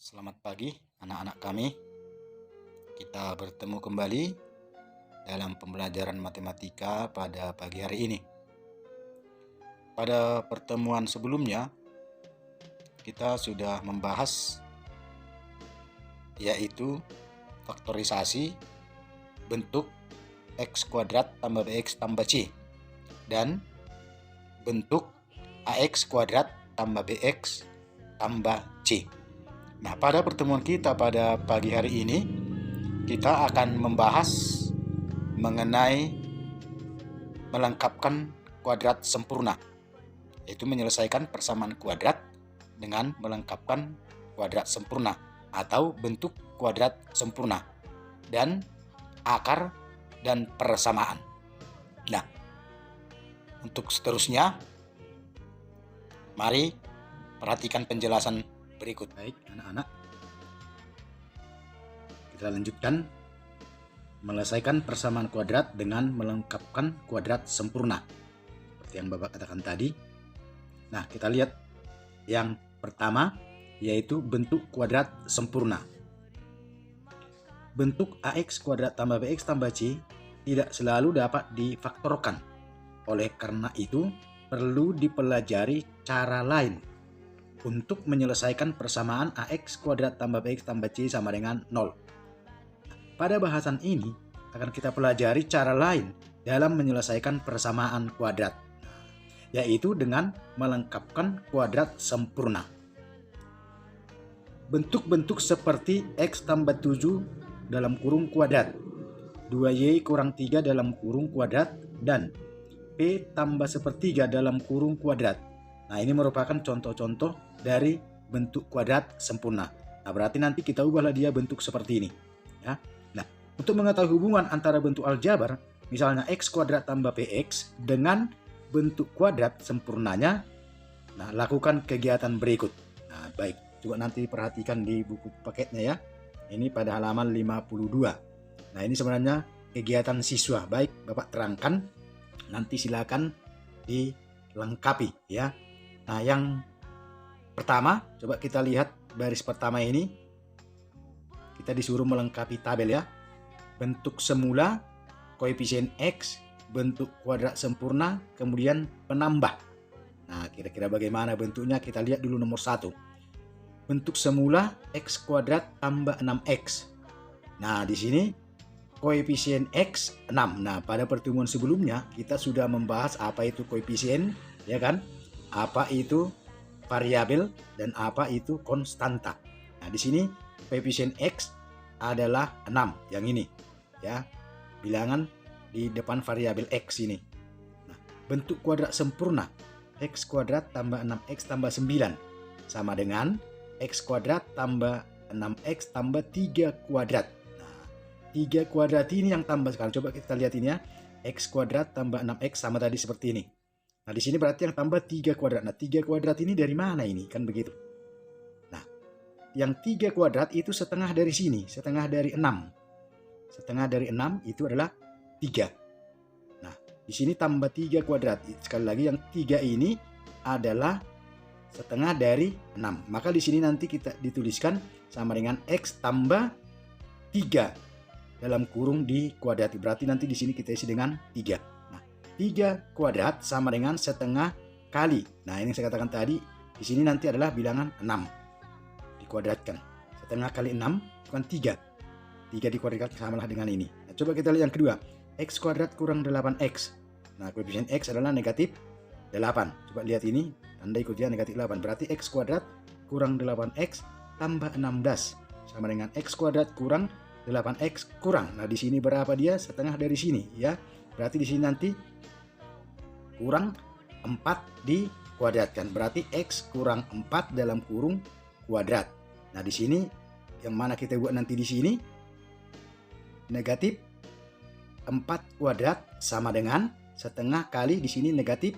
Selamat pagi anak-anak kami. Kita bertemu kembali dalam pembelajaran matematika pada pagi hari ini. Pada pertemuan sebelumnya kita sudah membahas yaitu faktorisasi bentuk x kuadrat tambah bx tambah c dan bentuk ax kuadrat tambah bx tambah c. Nah, pada pertemuan kita pada pagi hari ini, kita akan membahas mengenai melengkapkan kuadrat sempurna, yaitu menyelesaikan persamaan kuadrat dengan melengkapkan kuadrat sempurna atau bentuk kuadrat sempurna dan akar dan persamaan. Nah, untuk seterusnya, mari perhatikan penjelasan berikut. Baik anak-anak, kita lanjutkan menyelesaikan persamaan kuadrat dengan melengkapkan kuadrat sempurna seperti yang Bapak katakan tadi. Nah, kita lihat yang pertama yaitu bentuk kuadrat sempurna. Bentuk ax kuadrat tambah bx tambah c tidak selalu dapat difaktorkan. Oleh karena itu perlu dipelajari cara lain untuk menyelesaikan persamaan ax kuadrat tambah bx tambah c sama dengan 0. Pada bahasan ini akan kita pelajari cara lain dalam menyelesaikan persamaan kuadrat, yaitu dengan melengkapkan kuadrat sempurna. Bentuk-bentuk seperti x tambah 7 dalam kurung kuadrat, 2y kurang 3 dalam kurung kuadrat, dan p tambah sepertiga dalam kurung kuadrat. Nah, ini merupakan contoh-contoh dari bentuk kuadrat sempurna. Nah, berarti nanti kita ubahlah dia bentuk seperti ini. Ya. Nah, untuk mengetahui hubungan antara bentuk aljabar, misalnya x kuadrat tambah px dengan bentuk kuadrat sempurnanya, nah, lakukan kegiatan berikut. Nah, baik, coba nanti perhatikan di buku paketnya ya. Ini pada halaman 52. Nah, ini sebenarnya kegiatan siswa. Baik, Bapak terangkan, nanti silakan dilengkapi ya. Nah, yang pertama, coba kita lihat baris pertama ini. Kita disuruh melengkapi tabel ya. Bentuk semula, koefisien x, bentuk kuadrat sempurna, kemudian penambah. Nah, kira-kira bagaimana bentuknya? Kita lihat dulu nomor 1. Bentuk semula x kuadrat tambah 6x. Nah, di sini koefisien x 6. Nah, pada pertemuan sebelumnya kita sudah membahas apa itu koefisien, ya kan? Apa itu variabel dan apa itu konstanta. Nah, di sini koefisien x adalah 6, yang ini ya. Bilangan di depan variabel x ini. Nah, bentuk kuadrat sempurna x kuadrat tambah 6x tambah 9 sama dengan x kuadrat tambah 6x tambah 3 kuadrat. Nah, 3 kuadrat ini yang tambah sekarang. Coba kita lihat ini ya. X kuadrat tambah 6x sama tadi seperti ini. Nah, di sini berarti yang tambah 3 kuadrat. Nah, 3 kuadrat ini dari mana ini? Kan begitu. Nah, yang 3 kuadrat itu setengah dari sini. Setengah dari 6. Setengah dari 6 itu adalah 3. Nah, di sini tambah 3 kuadrat. Sekali lagi yang 3 ini adalah setengah dari 6. Maka di sini nanti kita dituliskan sama dengan x tambah 3 dalam kurung dikuadrati. Berarti nanti di sini kita isi dengan 3. 3 kuadrat sama dengan setengah kali. Nah, ini yang saya katakan tadi, di sini nanti adalah bilangan 6 dikuadratkan. Setengah kali 6 bukan 3. 3 dikuadratkan samalah dengan ini. Nah, coba kita lihat yang kedua. X kuadrat kurang 8x. Nah, koefisien x adalah negatif 8. Coba lihat ini, tanda ikutnya negatif 8. Berarti x kuadrat kurang 8x tambah 16 sama dengan x kuadrat kurang 8x kurang. Nah, di sini berapa dia? Setengah dari sini ya. Berarti di sini nanti kurang 4 dikuadratkan. Berarti x kurang 4 dalam kurung kuadrat. Nah, di sini yang mana kita buat nanti di sini? Negatif 4 kuadrat sama dengan setengah kali di sini negatif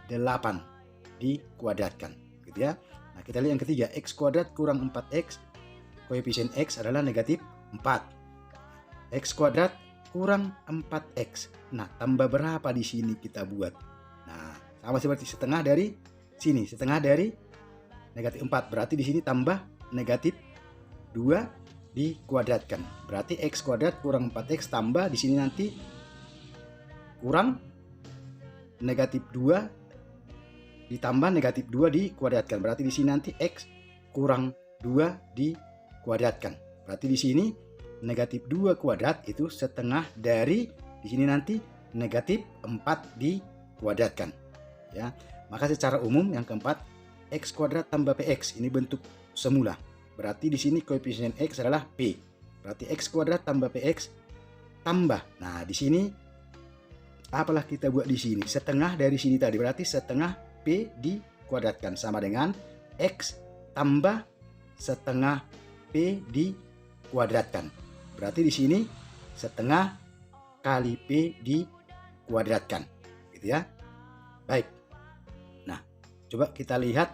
8 dikuadratkan. Gitu ya. Nah, kita lihat yang ketiga. X kuadrat kurang 4x. Koefisien x adalah negatif 4. X kuadrat kurang 4x. Nah, tambah berapa di sini kita buat? Nah, sama seperti setengah dari sini, setengah dari negatif 4. Berarti di sini tambah negatif 2 dikuadratkan. Berarti X kuadrat kurang 4X tambah di sini nanti kurang negatif 2 ditambah negatif 2 dikuadratkan. Berarti di sini nanti X kurang 2 dikuadratkan. Berarti di sini negatif 2 kuadrat itu setengah dari di sini nanti negatif 4 dikuadratkan. Ya, maka secara umum yang keempat X kuadrat tambah PX ini bentuk semula. Berarti di sini koefisien X adalah P. Berarti X kuadrat tambah PX tambah. Nah, di sini apalah kita buat di sini? Setengah dari sini tadi. Berarti setengah P dikuadratkan sama dengan X tambah setengah P dikuadratkan. Berarti di sini setengah kali P dikuadratkan, gitu ya. Baik. Nah, coba kita lihat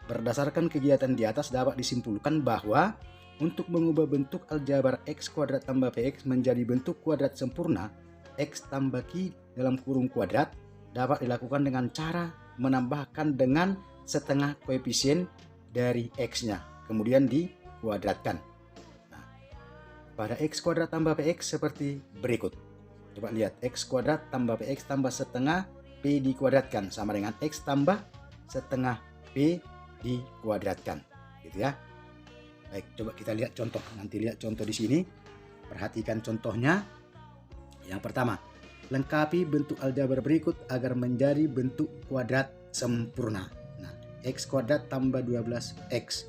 berdasarkan kegiatan di atas dapat disimpulkan bahwa untuk mengubah bentuk aljabar X kuadrat tambah PX menjadi bentuk kuadrat sempurna X tambah Q dalam kurung kuadrat dapat dilakukan dengan cara menambahkan dengan setengah koefisien dari X-nya, kemudian dikuadratkan. Pada X kuadrat tambah PX seperti berikut. Coba lihat, X kuadrat tambah PX tambah setengah P dikuadratkan sama dengan X tambah setengah P dikuadratkan, gitu ya. Baik, coba kita lihat contoh. Nanti lihat contoh di sini. Perhatikan contohnya. Yang pertama, lengkapi bentuk aljabar berikut agar menjadi bentuk kuadrat sempurna. Nah, X kuadrat tambah 12X.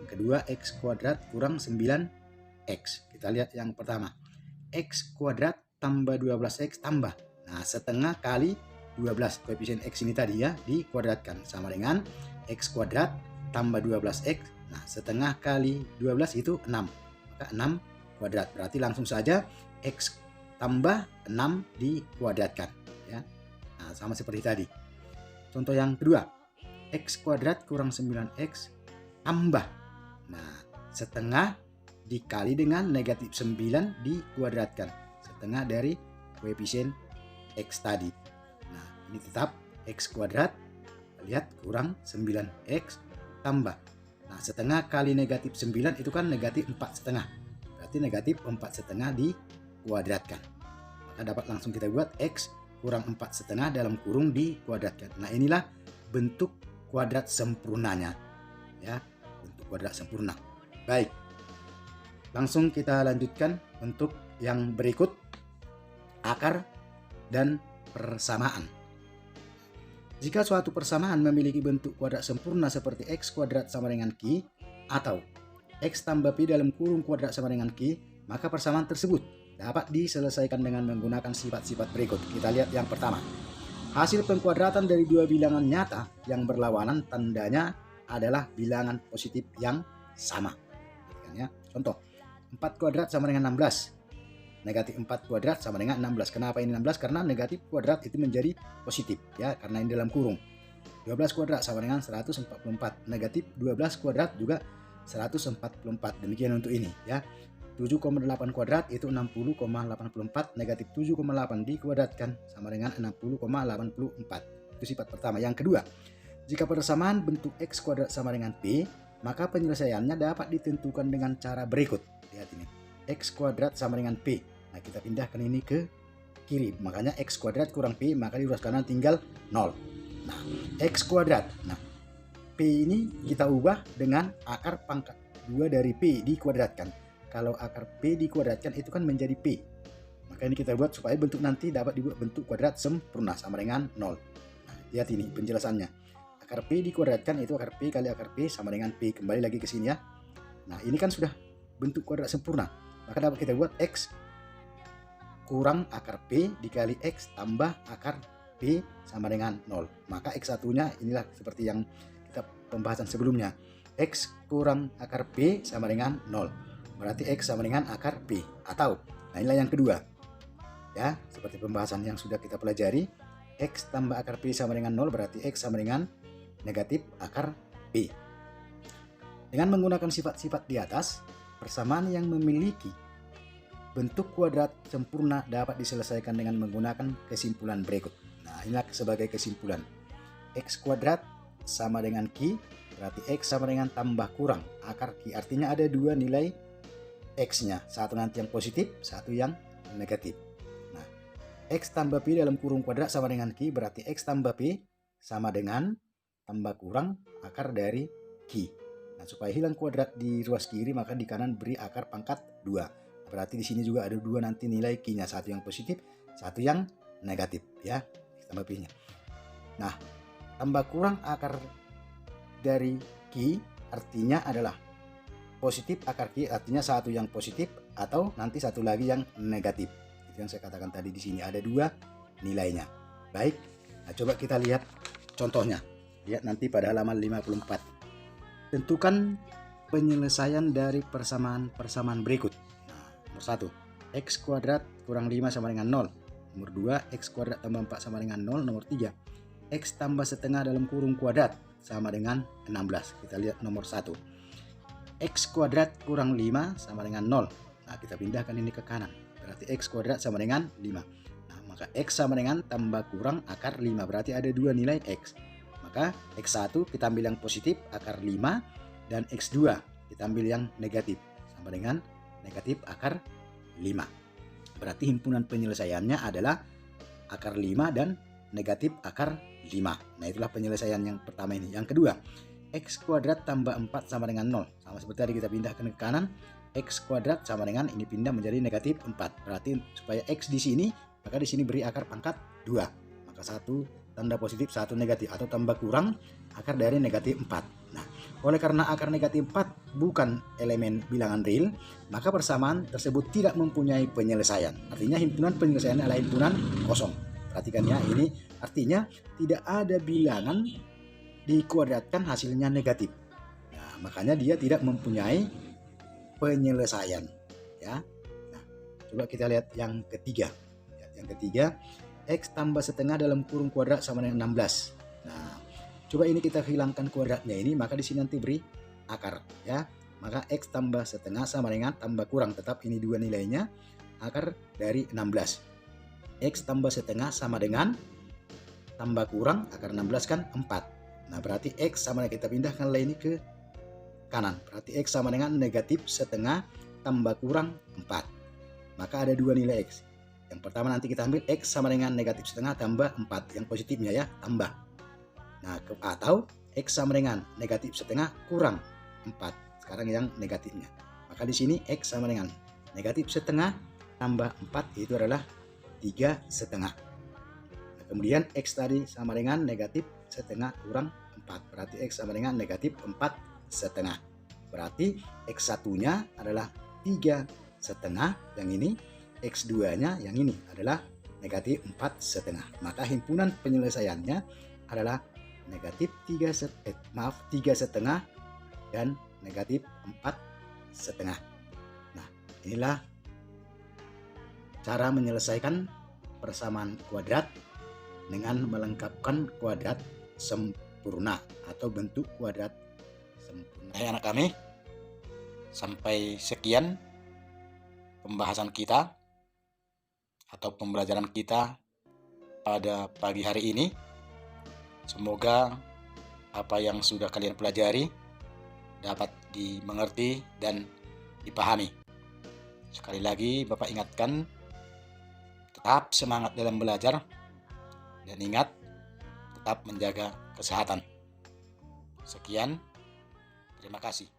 Yang kedua, X kuadrat kurang 9X. Kita lihat yang pertama, X kuadrat tambah 12X tambah. Nah, setengah kali 12 koefisien X ini tadi ya dikuadratkan sama dengan X kuadrat tambah 12X. Nah, setengah kali 12 itu 6. Maka 6 kuadrat. Berarti langsung saja X tambah 6 dikuadratkan ya. Nah, sama seperti tadi. Contoh yang kedua, X kuadrat kurang 9X tambah. Nah, setengah dikali dengan negatif 9 dikuadratkan, setengah dari koefisien X tadi. Nah, ini tetap X kuadrat, lihat kurang 9X tambah. Nah, setengah kali negatif 9 itu kan negatif 4 setengah. Berarti negatif 4 setengah dikuadratkan. Maka dapat langsung kita buat X kurang 4 setengah dalam kurung dikuadratkan. Nah, inilah bentuk kuadrat sempurnanya. Ya, bentuk kuadrat sempurna. Baik. Langsung kita lanjutkan untuk yang berikut, akar dan persamaan. Jika suatu persamaan memiliki bentuk kuadrat sempurna seperti X kuadrat sama dengan Q atau X tambah P dalam kurung kuadrat sama dengan Q, maka persamaan tersebut dapat diselesaikan dengan menggunakan sifat-sifat berikut. Kita lihat yang pertama. Hasil pengkuadratan dari dua bilangan nyata yang berlawanan tandanya adalah bilangan positif yang sama. Contoh, 4 kuadrat sama dengan 16. Negatif 4 kuadrat sama dengan 16. Kenapa ini 16? Karena negatif kuadrat itu menjadi positif ya, karena ini dalam kurung. 12 kuadrat sama dengan 144. Negatif 12 kuadrat juga 144. Demikian untuk ini ya. 7,8 kuadrat itu 60,84. Negatif 7,8 dikuadratkan sama dengan 60,84. Itu sifat pertama. Yang kedua, jika persamaan bentuk X kuadrat sama dengan P, maka penyelesaiannya dapat ditentukan dengan cara berikut. Lihat ini, X kuadrat sama dengan P. Nah, kita pindahkan ini ke kiri. Makanya X kuadrat kurang P, maka di ruas kanan tinggal 0. Nah, X kuadrat. Nah, P ini kita ubah dengan akar pangkat 2 dari P dikuadratkan. Kalau akar P dikuadratkan itu kan menjadi P. Maka ini kita buat supaya bentuk nanti dapat dibuat bentuk kuadrat sempurna sama dengan 0. Nah, lihat ini penjelasannya. Akar P dikuadratkan itu akar P kali akar P sama dengan P. Kembali lagi ke sini ya. Nah, ini kan sudah bentuk kuadrat sempurna. Maka dapat kita buat X kurang akar P dikali X tambah akar P sama dengan 0. Maka X1 nya inilah seperti yang kita pembahasan sebelumnya. X kurang akar P sama dengan 0. Berarti X sama dengan akar P. Atau, nah inilah yang kedua. Ya, seperti pembahasan yang sudah kita pelajari. X tambah akar P sama dengan 0 berarti X sama dengan negatif akar P. Dengan menggunakan sifat-sifat di atas, persamaan yang memiliki bentuk kuadrat sempurna dapat diselesaikan dengan menggunakan kesimpulan berikut. Nah, inilah sebagai kesimpulan. X kuadrat sama dengan Q berarti X sama dengan tambah kurang akar Q. Artinya ada dua nilai X-nya, satu nanti yang positif, satu yang negatif. Nah, X tambah P dalam kurung kuadrat sama dengan Q, berarti X tambah P sama dengan tambah kurang akar dari Q. Nah, supaya hilang kuadrat di ruas kiri, maka di kanan beri akar pangkat 2. Berarti di sini juga ada dua nanti nilai Q-nya, satu yang positif, satu yang negatif ya, tambah P-nya. Nah, tambah kurang akar dari Q artinya adalah positif akar Q, artinya satu yang positif atau nanti satu lagi yang negatif. Itu yang saya katakan tadi, di sini ada dua nilainya. Baik, nah coba kita lihat contohnya. Lihat nanti pada halaman 54. Tentukan penyelesaian dari persamaan berikut. Nomor 1, X kuadrat kurang 5 sama dengan 0. Nomor 2, X kuadrat tambah 4 sama dengan 0. Nomor 3, X tambah setengah dalam kurung kuadrat sama dengan 16. Kita lihat nomor 1. X kuadrat kurang 5 sama dengan 0. Nah, kita pindahkan ini ke kanan. Berarti X kuadrat sama dengan 5. Nah, maka X sama dengan tambah kurang akar 5. Berarti ada dua nilai X. Maka X1 kita ambil yang positif akar 5. Dan X2 kita ambil yang negatif sama dengan negatif akar 5. Berarti himpunan penyelesaiannya adalah akar 5 dan negatif akar 5. Nah, itulah penyelesaian yang pertama ini. Yang kedua, X kuadrat tambah 4 sama dengan 0. Sama seperti tadi, kita pindahkan ke kanan. X kuadrat sama dengan ini pindah menjadi negatif 4. Berarti supaya X di sini, maka di sini beri akar pangkat 2. Maka satu tanda positif, satu negatif, atau tambah kurang akar dari negatif 4. Nah, oleh karena akar negatif 4 bukan elemen bilangan real, maka persamaan tersebut tidak mempunyai penyelesaian. Artinya himpunan penyelesaian adalah himpunan kosong. Perhatikan ya, ini artinya tidak ada bilangan dikuadratkan hasilnya negatif. Nah, makanya dia tidak mempunyai penyelesaian ya. Nah, coba kita lihat yang ketiga. Yang ketiga, X tambah setengah dalam kurung kuadrat sama dengan 16. Nah, coba ini kita hilangkan kuadratnya ini, maka di sini nanti beri akar ya. Maka X tambah setengah sama dengan tambah kurang, tetap ini dua nilainya, akar dari 16. X tambah setengah sama dengan tambah kurang akar 16 kan 4. Nah, berarti X sama dengan, kita pindahkan ini ke kanan. Berarti X sama dengan negatif setengah tambah kurang 4. Maka ada dua nilai X. Yang pertama nanti kita ambil X sama dengan negatif setengah tambah 4. Yang positifnya ya, tambah. Nah, atau X sama dengan negatif setengah kurang 4. Sekarang yang negatifnya. Maka di sini X sama dengan negatif setengah tambah 4, itu adalah 3 setengah. Nah, kemudian X tadi sama dengan negatif setengah kurang 4. Berarti X sama dengan negatif 4 setengah. Berarti X1 nya adalah 3 setengah, yang ini X2 nya yang ini adalah negatif 4 setengah. Maka himpunan penyelesaiannya adalah negatif 3 setengah dan negatif 4 setengah. Nah, inilah cara menyelesaikan persamaan kuadrat dengan melengkapkan kuadrat sempurna atau bentuk kuadrat sempurna. Hai anak kami, sampai sekian pembahasan kita atau pembelajaran kita pada pagi hari ini. Semoga apa yang sudah kalian pelajari dapat dimengerti dan dipahami. Sekali lagi Bapak ingatkan, tetap semangat dalam belajar dan ingat, tetap menjaga kesehatan. Sekian, terima kasih.